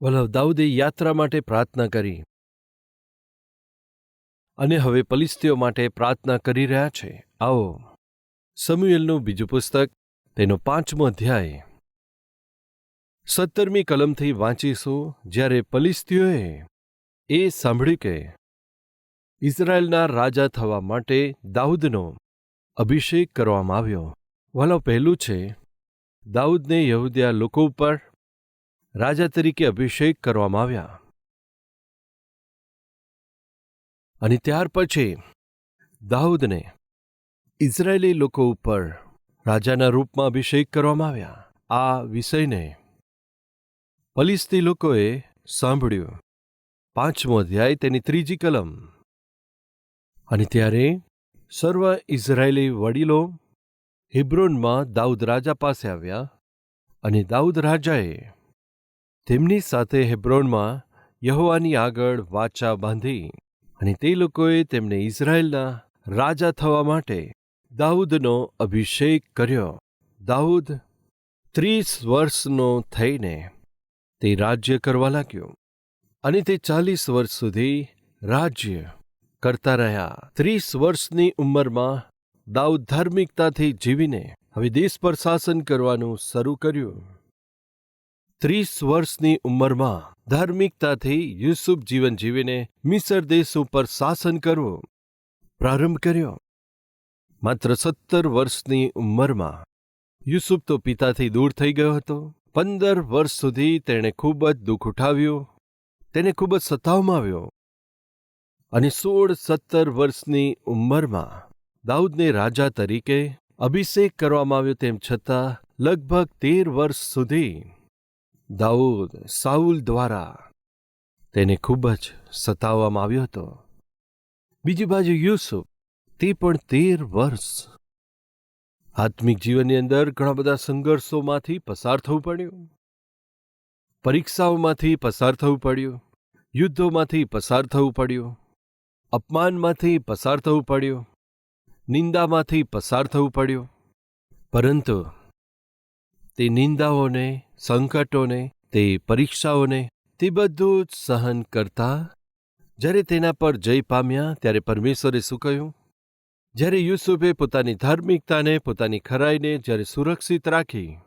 વલ્લભ દાઉદે યાત્રા માટે પ્રાર્થના કરી અને હવે ફલિસ્તીઓ માટે પ્રાર્થના કરી રહ્યા છે. આવો સમુએલનું બીજું પુસ્તક તેનો 5મો અધ્યાય 17મી કલમથી વાંચીશું. જ્યારે ફલિસ્તીઓએ એ સાંભળ્યું કે ઇઝરાયેલના રાજા થવા માટે દાઉદનો અભિષેક કરવામાં આવ્યો. વલ્લભ પહેલું છે, દાઉદને યહૂદિયા લોકો ઉપર રાજા તરીકે અભિષેક કરવામાં આવ્યા. અને ત્યાર પછી દાઉદને ઇઝરાયેલી લોકો ઉપર રાજાના રૂપમાં અભિષેક કરવામાં આવ્યા. આ વિષયને ફલિસ્તી લોકોએ સાંભળ્યું. 5મો અધ્યાય તેની 3જી કલમ. અને ત્યારે સર્વ ઇઝરાયેલી વડીલો હેબ્રોનમાં દાઉદ રાજા પાસે આવ્યા, અને દાઉદ રાજાએ તેમની સાથે હેબ્રોનમાં યહોવાની આગળ વાચા બાંધી, અને તે લોકોએ તેમને ઇઝરાયેલના રાજા થવા માટે દાઉદનો અભિષેક કર્યો. દાઉદ 30 વર્ષનો થઈને તે રાજ્ય કરવા લાગ્યો, અને તે 40 વર્ષ સુધી રાજ્ય કરતા રહ્યા. 30 વર્ષની ઉંમરમાં દાઉદ ધાર્મિકતાથી જીવીને હવે દેશ પર શાસન કરવાનું શરૂ કર્યું. 30 વર્ષની ઉંમરમાં ધાર્મિકતાથી યુસુફ જીવન જીવીને મિસર દેશ ઉપર શાસન કરવું પ્રારંભ કર્યો. માત્ર 17 વર્ષની ઉંમરમાં યુસુફ તો પિતાથી દૂર થઈ ગયો હતો. 15 વર્ષ સુધી તેણે ખૂબ જ દુઃખ ઉઠાવ્યું, તેને ખૂબ જ સતાવવામાં આવ્યો. અને 16-17 વર્ષની ઉંમરમાં દાઉદને રાજા તરીકે અભિષેક કરવામાં આવ્યો. તેમ છતાં લગભગ 13 વર્ષ સુધી દાઉદ સાઉલ દ્વારા તેને ખૂબ જ સતાવવામાં આવ્યો હતો. બીજી બાજુ યુસુફ, તે પણ 13 વર્ષ આત્મિક જીવનની અંદર ઘણા બધા સંઘર્ષોમાંથી પસાર થવું પડ્યું, પરીક્ષાઓમાંથી પસાર થવું પડ્યું, યુદ્ધોમાંથી પસાર થવું પડ્યું, અપમાનમાંથી પસાર થવું પડ્યું, નિંદામાંથી પસાર થવું પડ્યું. પરંતુ તે નિંદાઓને, સંકટોને, તે પરીક્ષાઓને, તે બધું જ સહન કરતા જ્યારે તેના પર જય પામ્યા, ત્યારે પરમેશ્વરે શું કહ્યું? જ્યારે યુસુફે પોતાની ધાર્મિકતાને, પોતાની ખરાઈને જ્યારે સુરક્ષિત રાખી,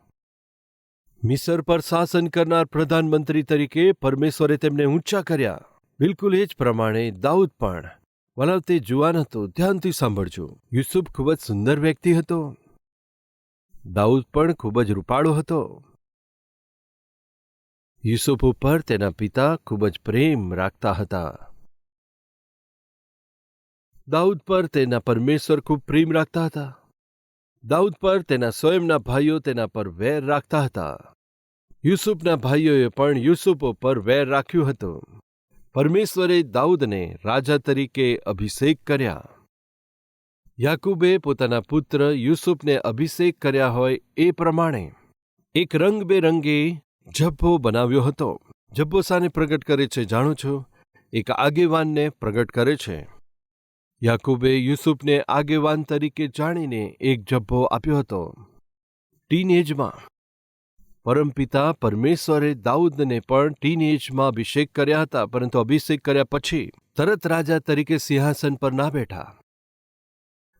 મિસર પર શાસન કરનાર પ્રધાનમંત્રી તરીકે પરમેશ્વરે તેમને ઊંચા કર્યા. બિલકુલ એ જ પ્રમાણે દાઉદ પણ, વલ્લભ તે જુવાન હતો, ધ્યાનથી સાંભળજો. યુસુફ ખૂબ જ સુંદર વ્યક્તિ હતો, દાઉદ પણ ખૂબ જ રૂપાળો હતો. યુસુફ ઉપર તેના પિતા ખૂબ જ પ્રેમ રાખતા હતા. દાઉદ પર તેના પરમેશ્વર ખૂબ પ્રેમ રાખતા હતા. દાઉદ પર તેના સ્વયંના ભાઈઓ તેના પર વેર રાખતા હતા. યુસુફના ભાઈઓએ પણ યુસુફ ઉપર વેર રાખ્યું હતું. પરમેશ્વરે દાઉદને રાજા તરીકે અભિષેક કર્યા. યાકૂબે પોતાના પુત્ર યુસુફને અભિષેક કર્યા હોય એ પ્રમાણે એક રંગબેરંગી ઝભ્ભો બનાવ્યો હતો. ઝભ્ભો શાને પ્રગટ કરે છે જાણો છો? એક આગેવાનને પ્રગટ કરે છે. યાકૂબે યુસુફને આગેવાન તરીકે જાણીને એક ઝભ્ભો આપ્યો હતો. ટીનએજમાં પરમપિતા પરમેશ્વરે દાઉદને પણ ટીનએજમાં અભિષેક કર્યા હતા, પરંતુ અભિષેક કર્યા પછી તરત રાજા તરીકે સિંહાસન પર ના બેઠા.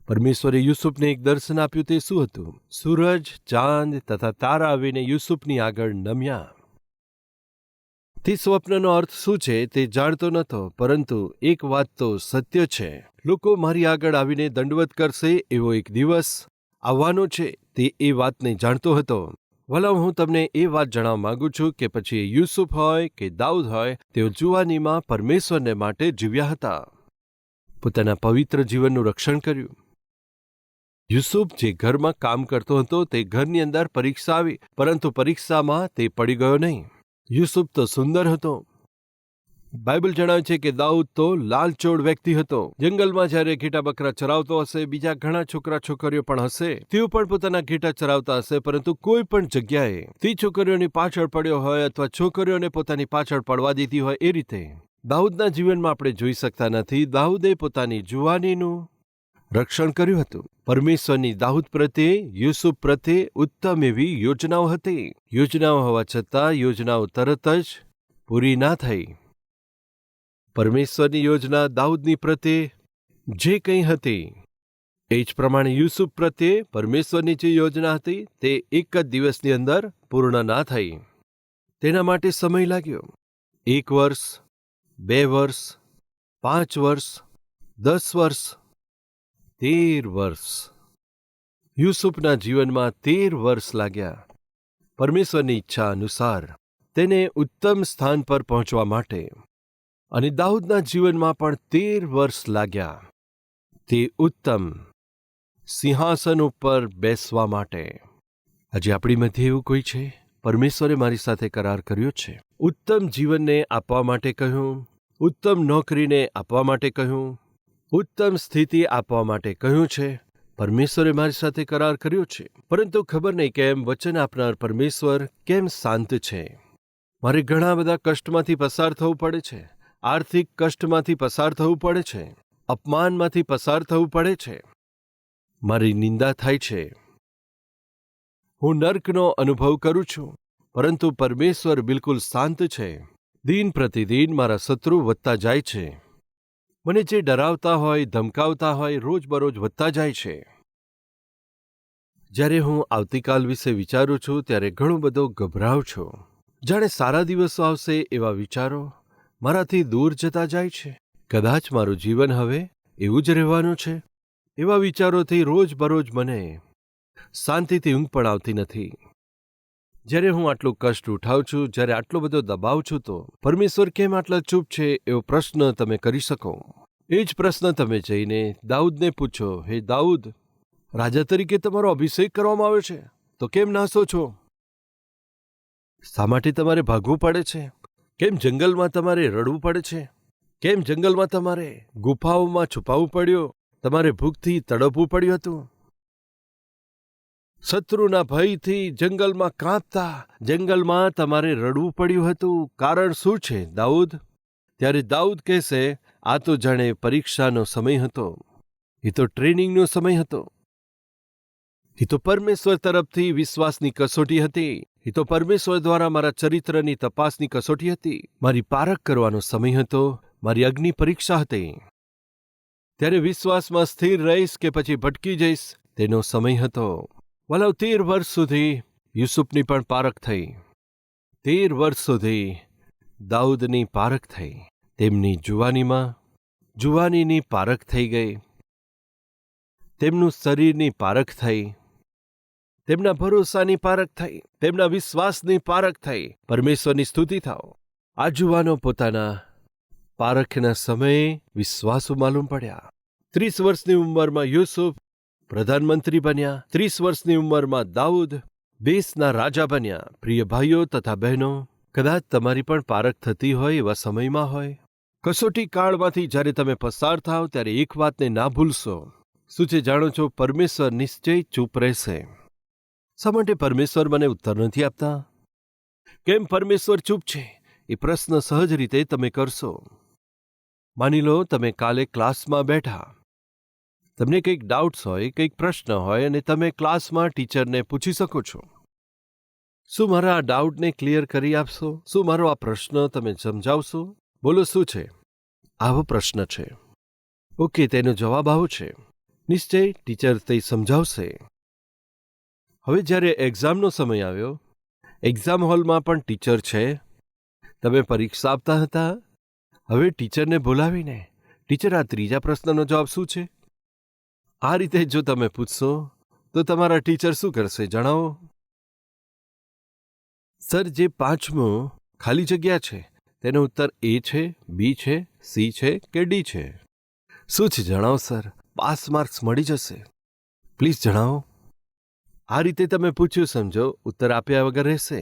પરમેશ્વરે યુસુફને એક દર્શન આપ્યું. તે શું હતું? સૂરજ, ચાંદ તથા તારા આવીને યુસુફની આગળ નમ્યા. તે સ્વપ્નનો અર્થ શું છે તે જાણતો નહોતો, પરંતુ એક વાત તો સત્ય છે, લોકો મારી આગળ આવીને દંડવત કરશે એવો એક દિવસ આવવાનો છે, તે એ વાતને જાણતો હતો. વલ્લભ હું તમને એ વાત જણાવવા માંગુ છું કે પછી યુસુફ હોય કે દાઉદ હોય, તેઓ જુવાનીમાં પરમેશ્વરને માટે જીવ્યા હતા, પોતાના પવિત્ર જીવનનું રક્ષણ કર્યું. યુસુફ જે ઘરમાં કામ કરતો હતો તે ઘરની અંદર પરીક્ષા આવી, પરંતુ પરીક્ષામાં તે પડી ગયો નહીં. યુસુફ તો સુંદર હતો. બાઇબલ જણાવે છે કે દાઉદ તો લાલચોળ વ્યક્તિ હતો. જંગલમાં જ્યારે ઘેટા બકરા ચરાવતો હશે, બીજા ઘણા છોકરા છોકરીઓ પણ હશે, તેઓ પણ પોતાના ઘેટા ચરાવતા હશે, પરંતુ કોઈ પણ જગ્યાએ તે છોકરીઓની પાછળ પડ્યો હોય અથવા છોકરીઓને પોતાની પાછળ પડવા દીધી હોય, એ રીતે દાઉદના જીવનમાં આપણે જોઈ શકતા નથી. દાઉદે પોતાની જુવાનીનું રક્ષણ કર્યું હતું. પરમેશ્વરની દાઉદ પ્રત્યે, યુસુફ પ્રત્યે ઉત્તમ એવી યોજનાઓ હતી. યોજનાઓ હોવા છતાં યોજનાઓ તરત જ પૂરી ના થઈ. પરમેશ્વરની યોજના દાઉદની પ્રત્યે જે કંઈ હતી એ જ પ્રમાણે યુસુફ પ્રત્યે પરમેશ્વરની જે યોજના હતી તે એક જ દિવસની અંદર પૂર્ણ ના થઈ. તેના માટે સમય લાગ્યો. 1 વર્ષ, 2 વર્ષ, 5 વર્ષ, 10 વર્ષ, 13 વર્ષ. યુસુફના જીવનમાં 13 વર્ષ લાગ્યા પરમેશ્વરની ઈચ્છા અનુસાર તેને ઉત્તમ સ્થાન પર પહોંચવા માટે. અને દાઉદના જીવનમાં પણ 13 વર્ષ લાગ્યા તે ઉત્તમ સિંહાસન ઉપર બેસવા માટે. આજે આપણી મધ્ય એવું કોઈ છે? પરમેશ્વરે મારી સાથે કરાર કર્યો છે. ઉત્તમ જીવનને આપવા માટે કહ્યું, ઉત્તમ નોકરીને આપવા માટે કહ્યું, ઉત્તમ સ્થિતિ આપવા માટે કહ્યું છે. પરમેશ્વરે મારી સાથે કરાર કર્યો છે. પરંતુ ખબર નહીં કેમ વચન આપનાર પરમેશ્વર કેમ શાંત છે. મારે ઘણા બધા કષ્ટમાંથી પસાર થવું પડે છે. આર્થિક કષ્ટમાંથી પસાર થવું પડે છે. અપમાનમાંથી પસાર થવું પડે છે. મારી નિંદા થાય છે. હું નર્કનો અનુભવ કરું છું. પરંતુ પરમેશ્વર બિલકુલ શાંત છે. દિન પ્રતિદિન મારા શત્રુ વધતા જાય છે. મને જે ડરાવતા હોય, ધમકાવતા હોય, રોજબરોજ વધતા જાય છે. જ્યારે હું આવતીકાલ વિશે વિચારું છું ત્યારે ઘણો બધો ગભરાઉં છું. જાણે સારા દિવસો આવશે એવા વિચારો મારાથી દૂર જતા જાય છે. કદાચ મારું જીવન હવે એવું જ રહેવાનું છે. એવા વિચારોથી રોજબરોજ મને શાંતિથી ઊંઘ પણ આવતી નથી. જ્યારે હું આટલું કષ્ટ ઉઠાવું છું, જ્યારે આટલો બધો દબાવ છું, તો પરમેશ્વર કેમ આટલા ચૂપ છે એવો પ્રશ્ન તમે કરી શકો. એ જ પ્રશ્ન તમે જઈને દાઉદને પૂછો, હે દાઉદ, રાજા તરીકે તમારો અભિષેક કરવામાં આવ્યો છે તો કેમ નાસો છો? શા માટે તમારે ભાગવું પડે છે? કેમ જંગલમાં તમારે રડવું પડે છે? કેમ જંગલમાં તમારે ગુફાઓમાં છુપાવવું પડ્યું? તમારે ભૂખથી તડપવું પડ્યું હતું? શત્રુના ભયથી જંગલમાં કાંપતા જંગલમાં તમારે રડવું પડ્યું હતું. કારણ શું છે દાઉદ? ત્યારે દાઉદ કહેશે, આ તો જાણે પરીક્ષાનો સમય હતો. એ તો ટ્રેનિંગનો સમય હતો. એ તો પરમેશ્વર તરફથી વિશ્વાસની કસોટી હતી. એ તો પરમેશ્વર દ્વારા મારા ચરિત્રની તપાસની કસોટી હતી. મારી પારખ કરવાનો સમય હતો. મારી અગ્નિ પરીક્ષા હતી. ત્યારે વિશ્વાસમાં સ્થિર રહીશ કે પછી ભટકી જઈશ તેનો સમય હતો. વલાવ 13 વર્ષ સુધી યુસુફની પણ પારખ થઈ. 13 વર્ષ સુધી દાઉદની પારખ થઈ. તેમની જુવાનીની પારખ થઈ ગઈ. તેમનું શરીરની પારખ થઈ. તેમના ભરોસાની પારખ થઈ. તેમના વિશ્વાસની પારખ થઈ. પરમેશ્વરની સ્તુતિ થાઓ. આ જુવાનો પોતાના પારખના સમયે વિશ્વાસુ માલુમ પડ્યા. 30 વર્ષની ઉંમરમાં યુસુફ પ્રધાનમંત્રી બન્યા. 30 વર્ષની ઉંમરમાં દાઉદ દેશના રાજા બન્યા. પ્રિય ભાઈઓ તથા બહેનો, કદાચ તમારી પણ પારખ થતી હોય એવા સમયમાં હોય. કસોટી કાળમાંથી જ્યારે તમે પસાર થાવ ત્યારે એક વાતને ના ભૂલશો. શું છે જાણો છો? પરમેશ્વર નિશ્ચય ચૂપ રહેશે. શા માટે પરમેશ્વર મને ઉત્તર નથી આપતા? કેમ પરમેશ્વર ચૂપ છે? એ પ્રશ્ન સહજ રીતે તમે કરશો. માની લો તમે કાલે ક્લાસમાં બેઠા. તમને કંઈક ડાઉટ્સ હોય, કંઈક પ્રશ્ન હોય અને તમે ક્લાસમાં ટીચરને પૂછી શકો છો. શું મારા આ ડાઉટને ક્લિયર કરી આપશો? શું મારો આ પ્રશ્ન તમે સમજાવશો? બોલો શું છે? આવો પ્રશ્ન છે. ઓકે, તેનો જવાબ આવો છે. નિશ્ચય ટીચર તે સમજાવશે. હવે જ્યારે એક્ઝામનો સમય આવ્યો, એક્ઝામ હોલમાં પણ ટીચર છે. તમે પરીક્ષા આપતા હતા. હવે ટીચરને બોલાવીને, ટીચર આ ત્રીજા પ્રશ્નનો જવાબ શું છે? આ રીતે જો તમે પૂછશો તો તમારા ટીચર શું કરશે જણાવો? સર, જે 5મું ખાલી જગ્યા છે તેનો ઉત્તર એ છે, બી છે, સી છે કે ડી છે? શું છે જણાવો સર. પાસ માર્ક્સ મળી જશે. પ્લીઝ જણાવો. આ રીતે તમે પૂછ્યું સમજો, ઉત્તર આપ્યા વગર રહેશે.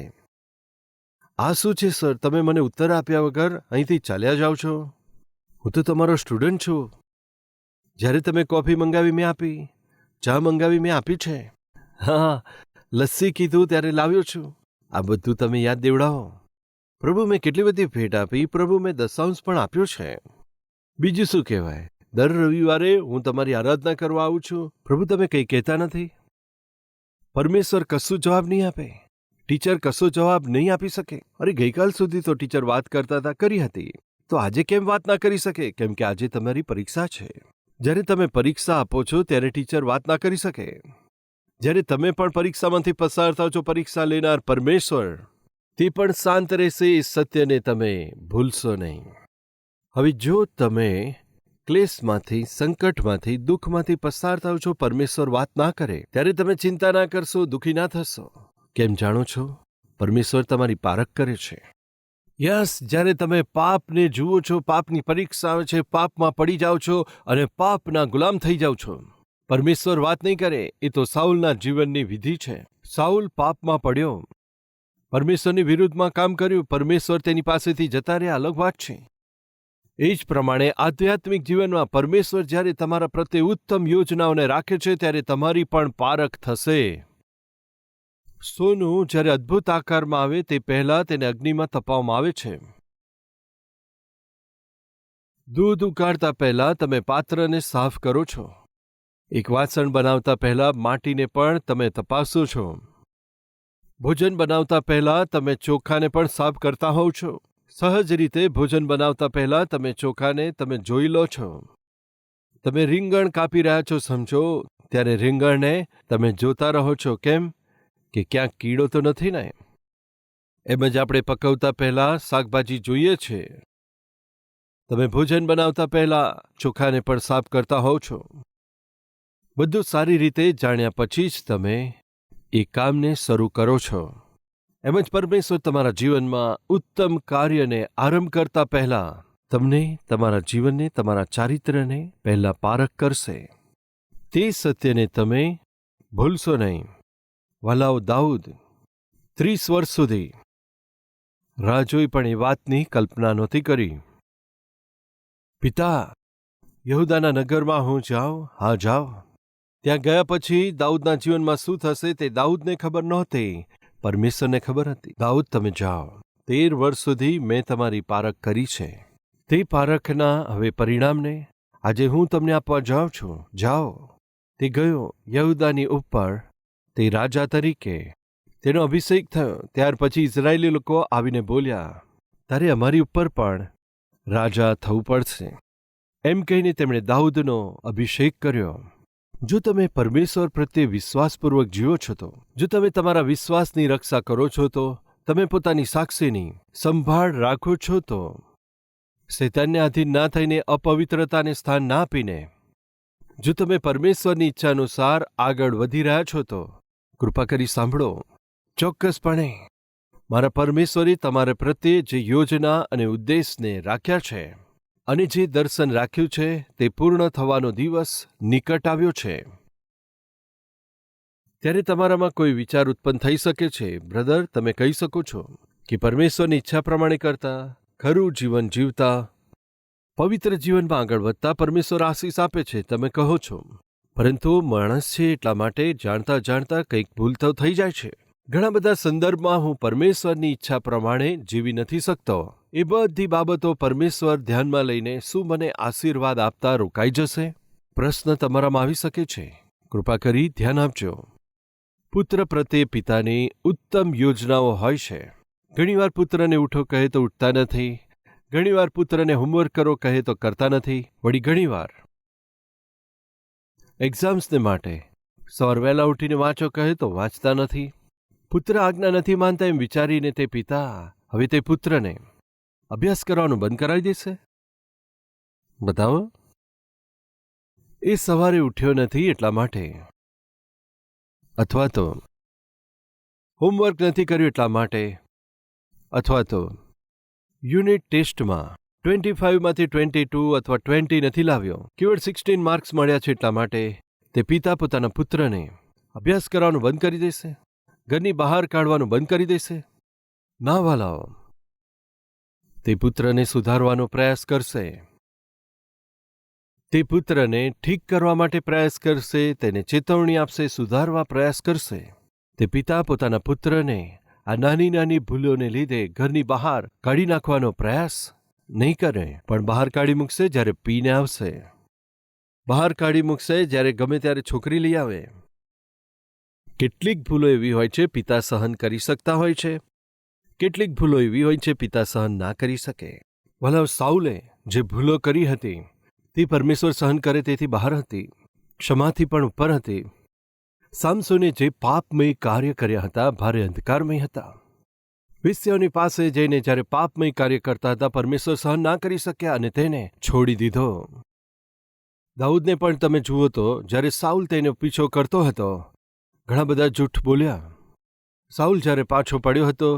આ શું છે સર, તમે મને ઉત્તર આપ્યા વગર અહીંથી ચાલ્યા જાઓ છો? હું તો તમારો સ્ટુડન્ટ છું. જ્યારે તમે કોફી મંગાવી મેં આપી, ચા મંગાવી મેં આપી છે. હા, લસ્સી કીધું ત્યારે લાવ્યો છું. આ બધું તમે યાદ દેવડાવો. પ્રભુ, મેં કેટલી બધી ભેટ આપી. પ્રભુ, મેં દશાંશ પણ આપ્યો છે. બીજું શું કહેવાય? દર રવિવારે હું તમારી આરાધના કરવા આવું છું. પ્રભુ, તમે કંઈ કહેતા નથી. પરમેશ્વર કશું જવાબ નહીં આપે. ટીચર કશો જવાબ નહીં આપી શકે. અરે ગઈકાલ સુધી તો ટીચર વાત કરતા હતા, કરી હતી, તો આજે કેમ વાત ના કરી શકે? કેમ કે આજે તમારી પરીક્ષા છે. જ્યારે તમે પરીક્ષા આપો છો ત્યારે ટીચર વાત ના કરી શકે. જ્યારે તમે પણ પરીક્ષામાંથી પસાર થાવ છો, પરીક્ષા લેનાર પરમેશ્વર તે પણ શાંત રહેશે, એ સત્યને તમે ભૂલશો નહીં. હવે જો તમે ક્લેશમાંથી, સંકટમાંથી, દુઃખમાંથી પસાર થાવ છો, પરમેશ્વર વાત ના કરે ત્યારે તમે ચિંતા ના કરશો, દુઃખી ના થશો. કેમ જાણો છો? પરમેશ્વર તમારી પારખ કરે છે. યસ, જ્યારે તમે પાપને જુઓ છો, પાપની પરીક્ષા આવે છે, પાપમાં પડી જાઓ છો અને પાપના ગુલામ થઈ જાઓ છો, પરમેશ્વર વાત નહીં કરે. એ તો સાઉલના જીવનની વિધિ છે. સાઉલ પાપમાં પડ્યો, પરમેશ્વરની વિરુદ્ધમાં કામ કર્યું, પરમેશ્વર તેની પાસેથી જતા રહ્યા, અલગ વાત છે. એ જ પ્રમાણે આધ્યાત્મિક જીવનમાં પરમેશ્વર જ્યારે તમારા પ્રત્યે ઉત્તમ યોજનાઓને રાખે છે ત્યારે તમારી પણ પારખ થશે. સોનું જ્યારે અદ્ભુત આકારમાં આવે તે પહેલા તેને અગ્નિમાં તપાવવામાં આવે છે. દૂધ ઉકાળતા પહેલા તમે પાત્રને સાફ કરો છો. એક વાસણ બનાવતા પહેલા માટીને પણ તમે તપાસો છો. ભોજન બનાવતા પહેલા તમે ચોખાને પણ સાફ કરતા હોવ છો. સહજ રીતે ભોજન બનાવતા પહેલા તમે ચોખાને તમે જોઈ લો છો. તમે રીંગણ કાપી રહ્યા છો, સમજો, ત્યારે રીંગણને તમે જોતા રહો છો. કેમ કે ક્યાંક કીડો તો નથી ને? એમ જ આપણે પકવતા પહેલા શાકભાજી જોઈએ છે. તમે ભોજન બનાવતા પહેલા ચોખાને પણ સાફ કરતા હોવ છો. બધું સારી રીતે જાણ્યા પછી જ તમે એ કામને શરૂ કરો છો. એમ જ પરમેશ્વર તમારા જીવનમાં ઉત્તમ કાર્યને આરંભ કરતા પહેલા તમને, તમારા જીવનને, તમારા ચારિત્ર્યને પહેલા પારખ કરશે. તે સત્યને તમે ભૂલશો નહીં. વાલાઓ, દાઉદ 30 વર્ષ સુધી રાહ જોઈ પણ એ વાતની કલ્પના નહોતી કરી. પિતા, યહૂદાના નગરમાં હું જાઉં? હા, જાઓ. ત્યાં ગયા પછી દાઉદના જીવનમાં શું થશે તે દાઉદને ખબર નહોતી, પરમેશ્વરને ખબર હતી. દાઉદ, તમે જાઓ. 13 વર્ષ સુધી મેં તમારી પારખ કરી છે. તે પારખના હવે પરિણામને આજે હું તમને આપવા જાઉં છું. જાઓ. તે ગયો યહૂદાની ઉપર, તે રાજા તરીકે તેનો અભિષેક થયો. ત્યાર પછી ઇઝરાયેલી લોકો આવીને બોલ્યા, તારે અમારી ઉપર પણ રાજા થવું પડશે. એમ કહીને તેમણે દાઉદનો અભિષેક કર્યો. જો તમે પરમેશ્વર પ્રત્યે વિશ્વાસપૂર્વક જીવો છો તો, જો તમે તમારા વિશ્વાસની રક્ષા કરો છો તો, તમે પોતાની સાક્ષીની સંભાળ રાખો છો તો, શૈતાનને આધીન ના થઈને, અપવિત્રતાને સ્થાન ના આપીને, જો તમે પરમેશ્વરની ઈચ્છા અનુસાર આગળ વધી રહ્યા છો તો, કૃપા કરી સાંભળો. ચોક્કસપણે મારા પરમેશ્વરે તમારા પ્રત્યે જે યોજના અને ઉદ્દેશને રાખ્યા છે અને જે દર્શન રાખ્યું છે તે પૂર્ણ થવાનો દિવસ નિકટ આવ્યો છે. ત્યારે તમારામાં કોઈ વિચાર ઉત્પન્ન થઈ શકે છે. બ્રધર, તમે કહી શકો છો કે પરમેશ્વરની ઈચ્છા પ્રમાણે કરતા, ખરું જીવન જીવતા, પવિત્ર જીવનમાં આગળ વધતા પરમેશ્વર આશીષ આપે છે, તમે કહો છો. પરંતુ માણસ છે એટલા માટે જાણતા જાણતા કંઈક ભૂલ તો થઈ જાય છે. ઘણા બધા સંદર્ભમાં હું પરમેશ્વરની ઈચ્છા પ્રમાણે જીવી નથી શકતો. એ બધી બાબતો પરમેશ્વર ધ્યાનમાં લઈને શું મને આશીર્વાદ આપતા રોકાઈ જશે? પ્રશ્ન તમારામાં આવી શકે છે. કૃપા કરી ધ્યાન આપજો. પુત્ર પ્રત્યે પિતાની ઉત્તમ યોજનાઓ હોય છે. ઘણીવાર પુત્રને ઉઠો કહે તો ઉઠતા નથી. ઘણીવાર પુત્રને હોમવર્ક કરો કહે તો કરતા નથી. વળી ઘણીવાર એક્ઝામ્સને માટે સવાર વહેલા ઉઠીને વાંચો કહે તો વાંચતા નથી. પુત્ર આજ્ઞા નથી માનતા એમ વિચારીને તે પિતા હવે તે પુત્રને અભ્યાસ કરવાનું બંધ કરાવી દેશે? બતાવો. એ સવારે ઉઠ્યો નથી એટલા માટે, અથવા તો હોમવર્ક નથી કર્યું એટલા માટે, અથવા તો યુનિટ ટેસ્ટમાં 25માંથી 22 અથવા 20 નથી લાવ્યો, કેવળ 16 માર્ક્સ મળ્યા છે એટલા માટે તે પિતા પોતાના પુત્રને અભ્યાસ કરવાનું બંધ કરી દેશે? ઘરની બહાર કાઢવાનું બંધ કરી દેશે? ના વાલાઓ, તે પુત્રને સુધારવાનો પ્રયાસ કરશે. તે પુત્રને ઠીક કરવા માટે પ્રયાસ કરશે, તેને ચેતવણી આપશે, સુધારવા પ્રયાસ કરશે. તે પિતા પોતાના પુત્રને આ નાની નાની ભૂલોને લીધે ઘરની બહાર કાઢી નાખવાનો પ્રયાસ નહીં કરે, પણ બહાર કાઢી મૂકશે જ્યારે પીને આવશે. બહાર કાઢી મૂકશે જ્યારે ગમે ત્યારે છોકરી લઈ આવે. કેટલીક ભૂલો એવી હોય છે પિતા સહન કરી શકતા હોય છે, કેટલીક ભૂલો એવી હોય છે પિતા સહન ના કરી શકે. વલાવ સાઉલે જે ભૂલો કરી હતી તે પરમેશ્વર સહન કરે તેથી બહાર હતી, ક્ષમાથી પણ ઉપર હતી. સામસોને જે પાપમય કાર્ય કર્યા હતા ભારે અંધકારમય હતા. વેશ્યાઓની પાસે જઈને જ્યારે પાપમય કાર્ય કરતા હતા પરમેશ્વર સહન ના કરી શક્યા અને તેને છોડી દીધો. દાઉદને પણ તમે જુઓ તો જ્યારે સાઉલ તેનો પીછો કરતો હતો ઘણા બધા જૂઠ બોલ્યા. સાઉલ જ્યારે પાછો પડ્યો હતો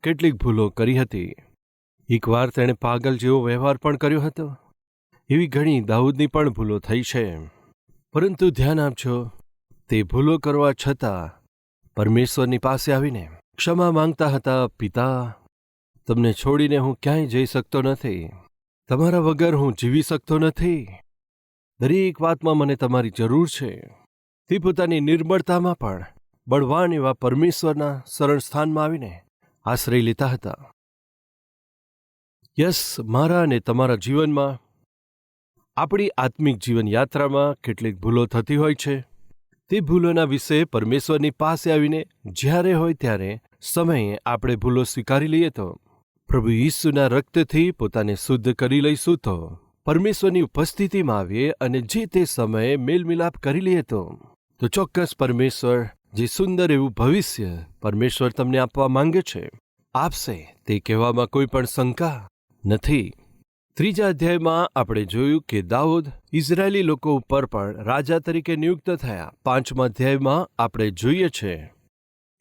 કેટલીક ભૂલો કરી હતી. એકવાર તેણે પાગલ જેવો વ્યવહાર પણ કર્યો હતો. એવી ઘણી દાઉદની પણ ભૂલો થઈ છે. પરંતુ ધ્યાન આપજો, તે ભૂલો કરવા છતાં પરમેશ્વરની પાસે આવીને ક્ષમા માંગતા હતા. પિતા, તમને છોડીને હું ક્યાંય જઈ શકતો નથી, તમારા વગર હું જીવી શકતો નથી, દરેક વાતમાં મને તમારી જરૂર છે. તે પોતાની નિર્બળતામાં પણ બળવાન એવા પરમેશ્વરના શરણ સ્થાનમાં આવીને આશ્રય લેતા હતા. યસ, મારા અને તમારા જીવનમાં, આપણી આત્મિક જીવન યાત્રામાં કેટલીક ભૂલો થતી હોય છે. તે ભૂલોના વિશે પરમેશ્વરની પાસે આવીને જ્યારે હોય ત્યારે સમયે આપણે ભૂલો સ્વીકારી લઈએ તો, પ્રભુ ઈસુના રક્તથી પોતાને શુદ્ધ કરી લઈશું તો, પરમેશ્વરની ઉપસ્થિતિમાં આવીએ અને જે તે સમયે મેલમિલાપ કરી લઈએ તો ચોક્કસ પરમેશ્વર જે સુંદર એવું ભવિષ્ય પરમેશ્વર તમને આપવા માંગે છે, આપશે. તે કહેવામાં કોઈ પણ શંકા નથી. 3 અધ્યાયમાં આપણે જોયું કે દાઉદ ઇઝરાયેલી લોકો ઉપર પણ રાજા તરીકે નિયુક્ત થયા. 5મા અધ્યાયમાં આપણે જોઈએ છે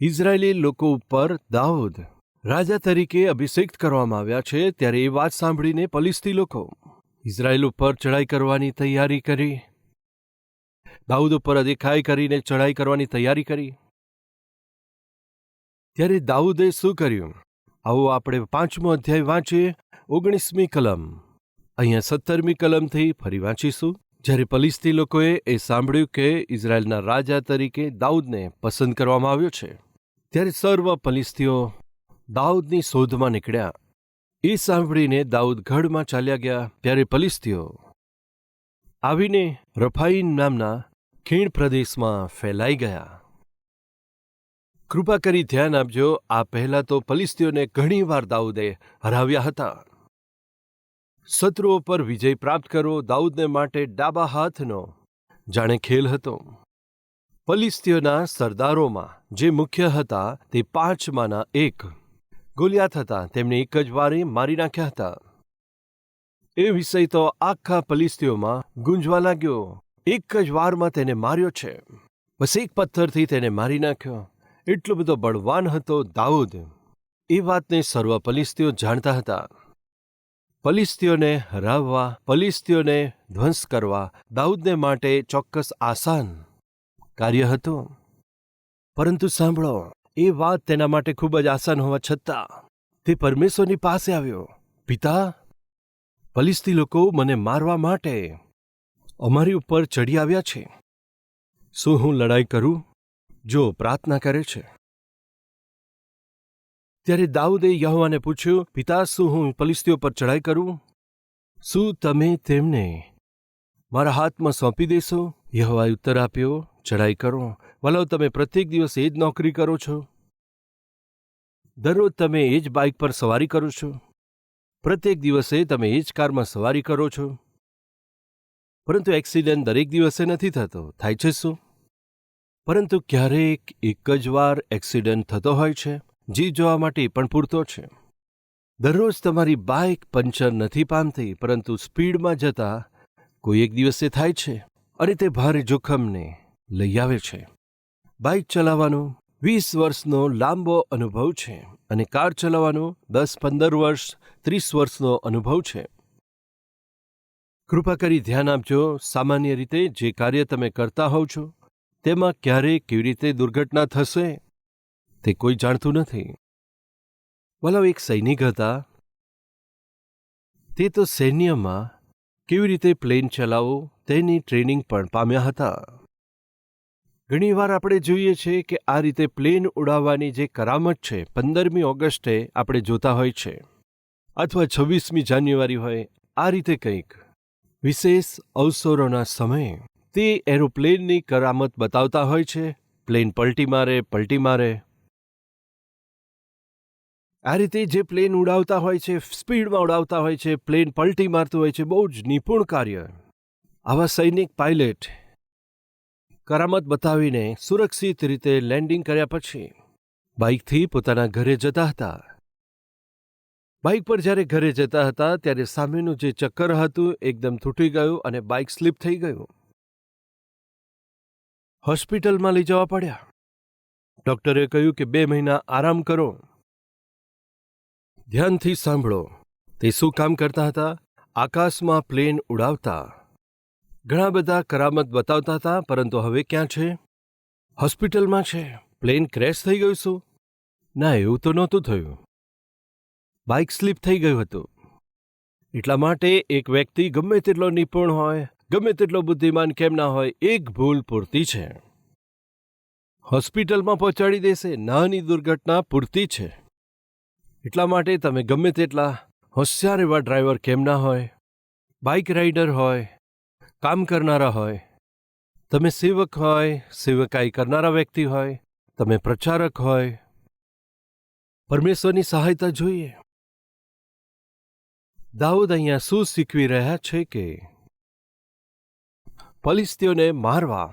ઇઝરાયેલી લોકો ઉપર દાઉદ રાજા તરીકે અભિષેક્ત કરવામાં આવ્યા છે. ત્યારે એ વાત સાંભળીને ફલિસ્તી લોકો ઇઝરાયેલ ઉપર ચડાઈ કરવાની તૈયારી કરી. દાઉદ ઉપર અદેખાઈ કરીને ચડાઈ કરવાની તૈયારી કરી. ત્યારે દાઉદે શું કર્યું? આવો આપણે 5મો અધ્યાય વાંચીએ. 19મી કલમ, અહીંયા 17મી કલમથી ફરી વાંચીશું. જ્યારે ફલિસ્તી લોકોએ એ સાંભળ્યું કે ઇઝરાયેલના રાજા તરીકે દાઉદને પસંદ કરવામાં આવ્યો છે, ત્યારે સર્વ ફલિસ્તીઓ દાઉદની શોધમાં નીકળ્યા. એ સાંભળીને દાઉદ ગઢમાં ચાલ્યા ગયા. ત્યારે ફલિસ્તીઓ આવીને રફાઈમ નામના ખીણ પ્રદેશમાં ફેલાઈ ગયા. કૃપા કરી ધ્યાન આપજો, આ પહેલા તો ફલિસ્તીઓને ઘણીવાર દાઉદે હરાવ્યા હતા. શત્રુઓ પર વિજય પ્રાપ્ત કરવો દાઉદને માટે ડાબા હાથનો જાણે ખેલ હતો. ફલિસ્તીઓના સરદારોમાં જે મુખ્ય હતા તે 5માના એક ગોલિયાત હતા. તેમને એક જ વારે મારી નાખ્યા હતા. એ વિષય તો આખા ફલિસ્તીઓમાં ગુંજવા લાગ્યો. એક જ વારમાં તેને માર્યો છે, બસ એક પથ્થરથી તેને મારી નાખ્યો. એટલો બધો બળવાન હતો દાઉદ. એ વાતને સર્વ ફલિસ્તીઓ જાણતા હતા. ફલિસ્તીઓને હરાવવા, ફલિસ્તીઓને ધ્વંસ કરવા દાઉદને માટે ચોક્કસ આસાન કાર્ય હતું. પરંતુ સાંભળો, એ વાત તેના માટે ખૂબ જ આસાન હોવા છતાં તે પરમેશ્વરની પાસે આવ્યો. પિતા, ફલિસ્તી લોકો મને મારવા માટે અમારી ઉપર ચડી આવ્યા છે. શું હું લડાઈ કરું? જો પ્રાર્થના કરે છે. ત્યારે દાઉદે યહોવાને પૂછ્યું, પિતા, શું હું ફલિસ્તીઓ પર ચડાઈ કરું? શું તમે તેમને મારા હાથમાં સોંપી દેશો? યહોવાએ ઉત્તર આપ્યો, ચડાઈ કરો. વલાવ તમે પ્રત્યેક દિવસે એ જ નોકરી કરો છો, દરરોજ તમે એ જ બાઇક પર સવારી કરો છો, પ્રત્યેક દિવસે તમે એ જ કારમાં સવારી કરો છો. પરંતુ એક્સિડન્ટ દરેક દિવસે નથી થતો, થાય છે શું? પરંતુ ક્યારેક એક જ વાર એક્સિડન્ટ થતો હોય છે, જીવ જોવા માટે એ પણ પૂરતો છે. દરરોજ તમારી બાઇક પંચર નથી પામતી, પરંતુ સ્પીડમાં જતા કોઈ એક દિવસે થાય છે અને તે ભારે જોખમને લઈ આવે છે. બાઇક ચલાવવાનો 20 વર્ષનો લાંબો અનુભવ છે અને કાર ચલાવવાનો 10-15 વર્ષ 30 વર્ષનો અનુભવ છે. કૃપા કરી ધ્યાન આપજો, સામાન્ય રીતે જે કાર્ય તમે કરતા હોવ છો તેમાં ક્યારે કેવી રીતે દુર્ઘટના થશે તે કોઈ જાણતું નથી. વલાવ એક સૈનિક હતા, તે તો સૈન્યમાં કેવી રીતે પ્લેન ચલાવવું તેની ટ્રેનિંગ પણ પામ્યા હતા. ઘણીવાર આપણે જોઈએ છીએ કે આ રીતે પ્લેન ઉડાવવાની જે કરામત છે 15મી ઓગસ્ટે આપણે જોતા હોય છે, અથવા 26મી જાન્યુઆરી હોય, આ રીતે કંઈક વિશેષ અવસરોના સમયે તે એરોપ્લેનની કરામત બતાવતા હોય છે. પ્લેન પલટી મારે. આ રીતે જે પ્લેન ઉડાવતા હોય છે, સ્પીડમાં ઉડાવતા હોય છે, પ્લેન પલટી મારતું હોય છે, બહુ જ નિપુણ કાર્ય. આવા સૈનિક પાયલટ કરામત બતાવીને સુરક્ષિત રીતે લેન્ડિંગ કર્યા પછી બાઇકથી પોતાના ઘરે જતા હતા. બાઇક પર જ્યારે ઘરે જતા હતા ત્યારે સામેનું જે ચક્કર હતું એકદમ તૂટી ગયું અને બાઇક સ્લીપ થઈ ગયું. હોસ્પિટલમાં લઈ જવા પડ્યા. ડોક્ટરે કહ્યું કે 2 મહિના આરામ કરો. ધ્યાનથી સાંભળો, તે શું કામ કરતા હતા? આકાશમાં પ્લેન ઉડાવતા. ઘણા બધા કરામત બતાવતા હતા, પરંતુ હવે ક્યાં છે? હોસ્પિટલમાં છે. પ્લેન ક્રેશ થઈ ગયું શું? ના, એવું તો નહોતું થયું. બાઇક સ્લીપ થઈ ગયું હતું. એટલા માટે એક વ્યક્તિ ગમે તેટલો નિપુણ હોય, ગમે તેટલો બુદ્ધિમાન કેમ ના હોય, એક ભૂલ પૂરતી છે. હોસ્પિટલમાં પહોંચાડી દેશે. નાની દુર્ઘટના પૂરતી છે. એટલા માટે તમે ગમે તેટલા હોશિયાર એવા ડ્રાઈવર કેમ ના હોય, બાઇક રાઇડર હોય, કામ કરનારા હોય, તમે સેવક હોય, સેવકાઈ કરનારા વ્યક્તિ હોય, તમે પ્રચારક હોય, પરમેશ્વરની સહાયતા જોઈએ. દાઉદ અહીંયા શું શીખવી રહ્યા છે કે ફલિસ્તીઓને મારવા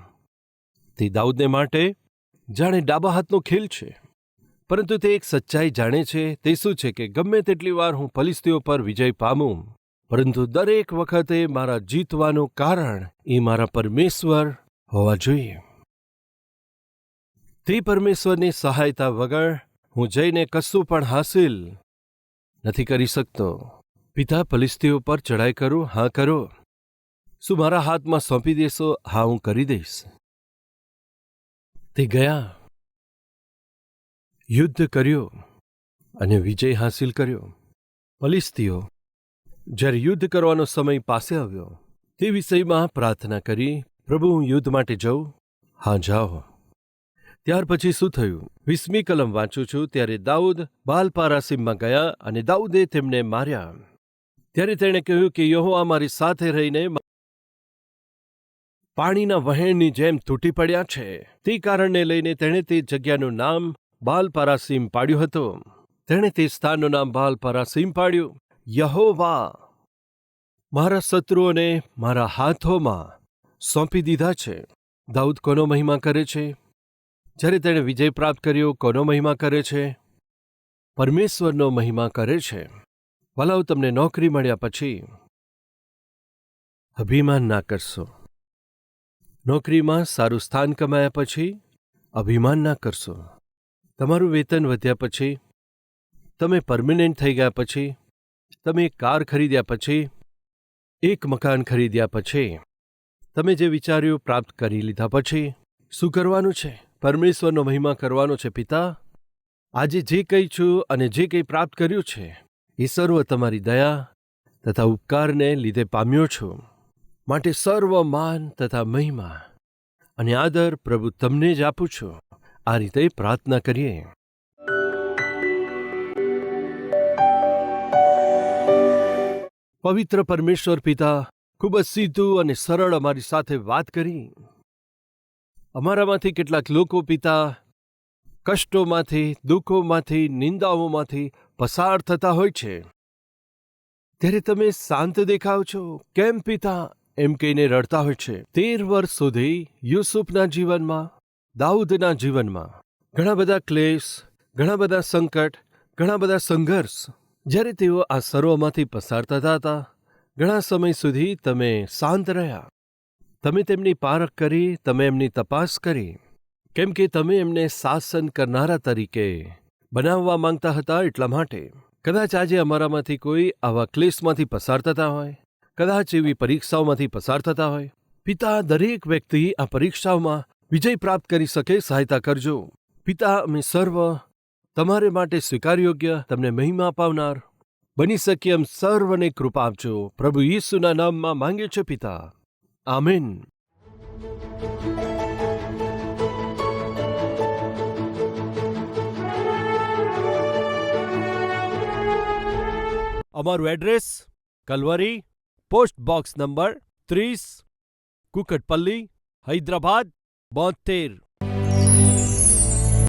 તે દાઉદને માટે જાણે ડાબા હાથનો ખેલ છે. પરંતુ તે એક સચ્ચાઈ જાણે છે. તે શું છે કે ગમે તેટલી વાર હું ફલિસ્તીઓ પર વિજય પામું, પરંતુ દરેક વખતે મારા જીતવાનું કારણ એ મારા પરમેશ્વર હોવા જોઈએ. તે પરમેશ્વરની સહાયતા વગર હું જઈને કશું પણ હાસિલ નથી કરી શકતો. પિતા, ફલિસ્તીઓ પર ચડાઈ કરું? હા, કરો. શું મારા હાથમાં સોંપી દેશો? હા, હું કરી દઈશ. તે ગયા, યુદ્ધ કર્યો અને વિજય હાંસિલ કર્યો. ફલિસ્તીઓ જ્યારે યુદ્ધ કરવાનો સમય પાસે આવ્યો તે વિષયમાં પ્રાર્થના કરી, પ્રભુ, હું યુદ્ધ માટે જાઉં? હા, જાઓ. ત્યાર પછી શું થયું? 20મી કલમ વાંચું છું. ત્યારે દાઉદ બાલ પારાસીમમાં ગયા અને દાઉદે તેમને માર્યા. ત્યારે તેણે કહ્યું કે યહોવા મારી સાથે રહીને પાણીના વહેણની જેમ તૂટી પડ્યા છે. તે કારણને લઈને તેણે તે જગ્યાનું નામ બાલ પારાસીમ પાડ્યું હતું. તેણે તે સ્થાનનું નામ બાલ પારાસીમ પાડ્યું. યહોવા મારા શત્રુઓને મારા હાથોમાં સોંપી દીધા છે. દાઉદ કોનો મહિમા કરે છે? જ્યારે તેણે વિજય પ્રાપ્ત કર્યો, કોનો મહિમા કરે છે? પરમેશ્વરનો મહિમા કરે છે. ભલાઓ, તમને નોકરી મળ્યા પછી અભિમાન ના કરશો. નોકરીમાં સારું સ્થાન કમાયા પછી અભિમાન ના કરશો. તમારું વેતન વધ્યા પછી, તમે પરમેનન્ટ થઈ ગયા પછી, તમે એક કાર ખરીદ્યા પછી, એક મકાન ખરીદ્યા પછી, તમે જે વિચાર્યું પ્રાપ્ત કરી લીધા પછી શું કરવાનું છે? પરમેશ્વરનો મહિમા કરવાનો છે. પિતા, આજે જે કંઈ છું અને જે કંઈ પ્રાપ્ત કર્યું છે એ સર્વ તમારી દયા તથા ઉપકારને લીધે પામ્યો છું. માટે સર્વ માન તથા મહિમા અને આદર પ્રભુ તમને જ આપું છું. આ રીતે પ્રાર્થના કરીએ. પવિત્ર પરમેશ્વર પિતા, ખૂબ જ સીધું અને સરળ અમારી સાથે વાત કરી. અમારામાંથી કેટલાક લોકો પિતા કષ્ટોમાંથી, દુઃખોમાંથી, નિંદાઓમાંથી પસાર થતા હોય છે. ત્યારે તમે શાંત દેખાવ છો. કેમ પિતા? એમ કહીને રડતા હોય છે. 13 વર્ષ સુધી યુસુફના જીવનમાં, દાઉદના જીવનમાં ઘણા બધા ક્લેશ, ઘણા બધા સંકટ, ઘણા બધા સંઘર્ષ. જ્યારે તેઓ આ સર્વમાંથી પસાર થતા હતા, ઘણા સમય સુધી તમે શાંત રહ્યા. તમે તેમની પારખ કરી, તમે એમની તપાસ કરી, કેમ કે તમે એમને શાસન કરનારા તરીકે બનાવવા માંગતા હતા. એટલા માટે કદાચ આજે અમારામાંથી કોઈ આવા ક્લેશમાંથી પસાર થતા હોય, કદાચ એવી પરીક્ષાઓમાંથી પસાર થતા હોય. પિતા, દરેક વ્યક્તિ આ પરીક્ષાઓમાં વિજય પ્રાપ્ત કરી શકે સહાયતા કરજો. પિતા, અમે સર્વ તમારે માટે સ્વીકારયોગ્ય, તમને મહિમા અપાવનાર બની શકીએ એમ સર્વને કૃપા આપજો. પ્રભુ ઈસુના નામમાં માંગે છે પિતા. આમેન. અમારું address: Calvary, post box number 30, Kukatpally, Hyderabad 72.